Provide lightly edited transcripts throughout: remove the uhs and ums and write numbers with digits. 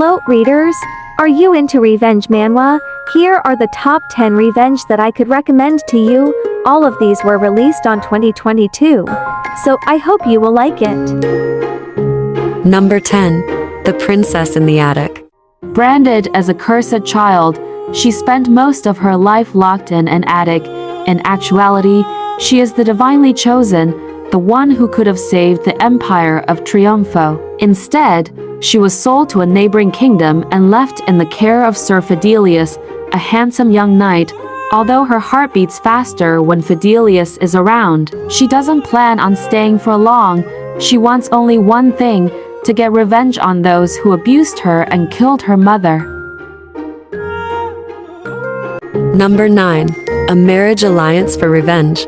Hello, readers! Are you into revenge manhwa? Here are the top 10 revenge that I could recommend to you. All of these were released on 2022, so I hope you will like it. Number 10. The Princess in the Attic. Branded as a cursed child, she spent most of her life locked in an attic. In actuality, she is the divinely chosen, the one who could have saved the Empire of Triumpho. Instead, she was sold to a neighboring kingdom and left in the care of Sir Fidelius, a handsome young knight. Although her heart beats faster when Fidelius is around, she doesn't plan on staying for long. She wants only one thing: to get revenge on those who abused her and killed her mother. Number 9. A Marriage Alliance for Revenge.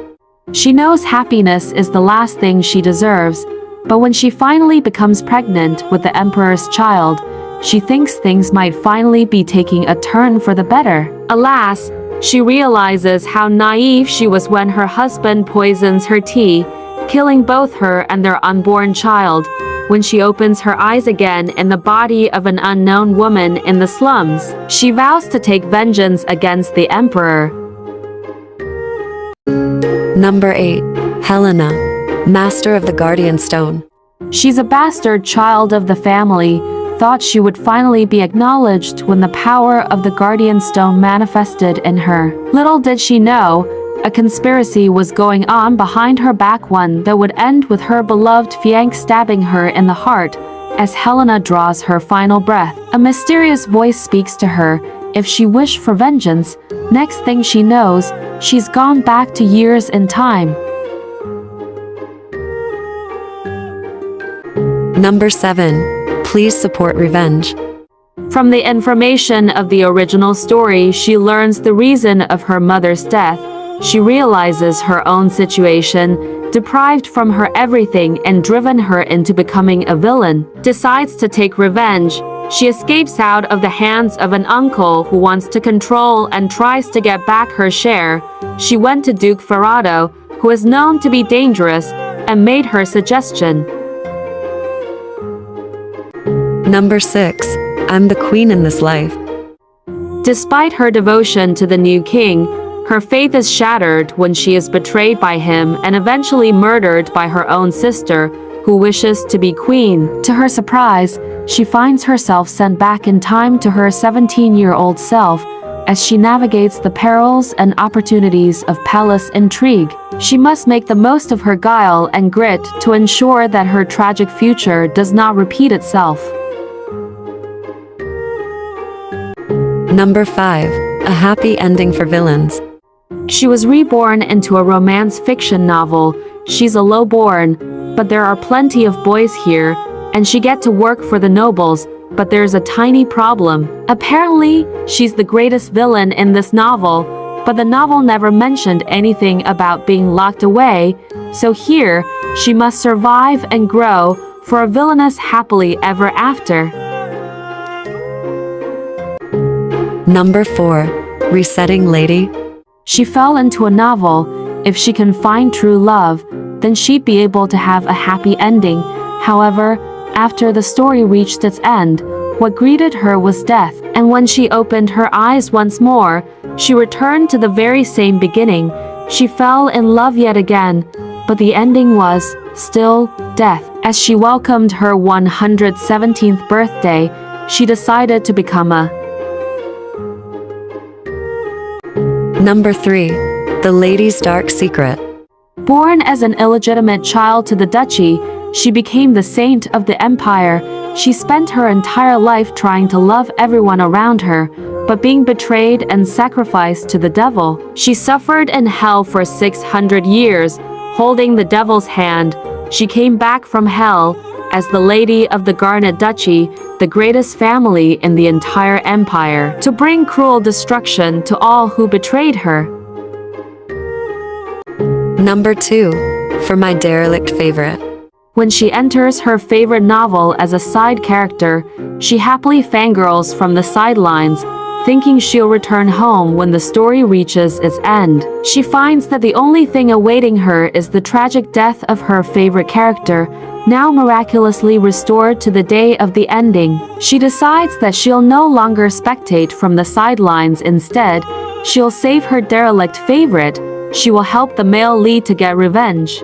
She knows happiness is the last thing she deserves, but when she finally becomes pregnant with the Emperor's child, she thinks things might finally be taking a turn for the better. Alas, she realizes how naive she was when her husband poisons her tea, killing both her and their unborn child. When she opens her eyes again in the body of an unknown woman in the slums, she vows to take vengeance against the Emperor. Number 8. Helena, Master of the Guardian Stone. She's a bastard child of the family, thought she would finally be acknowledged when the power of the Guardian Stone manifested in her. Little did she know, a conspiracy was going on behind her back, one that would end with her beloved Fiank stabbing her in the heart. As Helena draws her final breath, a mysterious voice speaks to her. If she wished for vengeance, next thing she knows, she's gone back to years in time. Number 7. Please support revenge. From the information of the original story, she learns the reason of her mother's death. She realizes her own situation, deprived from her everything and driven her into becoming a villain. Decides to take revenge. She escapes out of the hands of an uncle who wants to control and tries to get back her share. She went to Duke Ferrado, who is known to be dangerous, and made her suggestion. Number 6. I'm the queen in this life. Despite her devotion to the new king, her faith is shattered when she is betrayed by him and eventually murdered by her own sister, who wishes to be queen. To her surprise, she finds herself sent back in time to her 17-year-old self. As she navigates the perils and opportunities of palace intrigue, she must make the most of her guile and grit to ensure that her tragic future does not repeat itself. Number 5. A happy ending for villains. She was reborn into a romance fiction novel. She's a lowborn, but there are plenty of boys here, and she gets to work for the nobles, but there's a tiny problem. Apparently, she's the greatest villain in this novel, but the novel never mentioned anything about being locked away, so here, she must survive and grow for a villainous happily ever after. Number 4. Resetting Lady. She fell into a novel. If she can find true love, then she'd be able to have a happy ending. However, after the story reached its end, what greeted her was death, and when she opened her eyes once more, she returned to the very same beginning. She fell in love yet again, but the ending was, still, death. As she welcomed her 117th birthday, she decided to become a Number 3. The Lady's Dark Secret. Born as an illegitimate child to the duchy, she became the saint of the empire. She spent her entire life trying to love everyone around her, but being betrayed and sacrificed to the devil. She suffered in hell for 600 years, holding the devil's hand. She came back from hell as the Lady of the Garnet Duchy, the greatest family in the entire empire, to bring cruel destruction to all who betrayed her. Number 2. For my derelict favorite. When she enters her favorite novel as a side character, she happily fangirls from the sidelines, thinking she'll return home when the story reaches its end. She finds that the only thing awaiting her is the tragic death of her favorite character. now miraculously restored to the day of the ending. She decides that she'll no longer spectate from the sidelines. Instead, she'll save her derelict favorite. She will help the male lead to get revenge.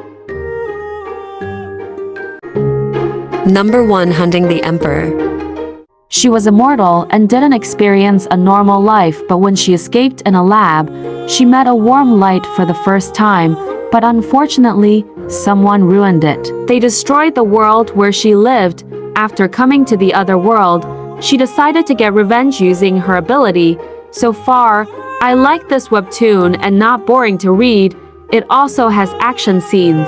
Number 1. Hunting the Emperor. She was immortal and didn't experience a normal life, but when she escaped in a lab, she met a warm light for the first time, but unfortunately, someone ruined it. They destroyed the world where she lived. After coming to the other world, she decided to get revenge using her ability. So far, I like this webtoon and not boring to read. It also has action scenes.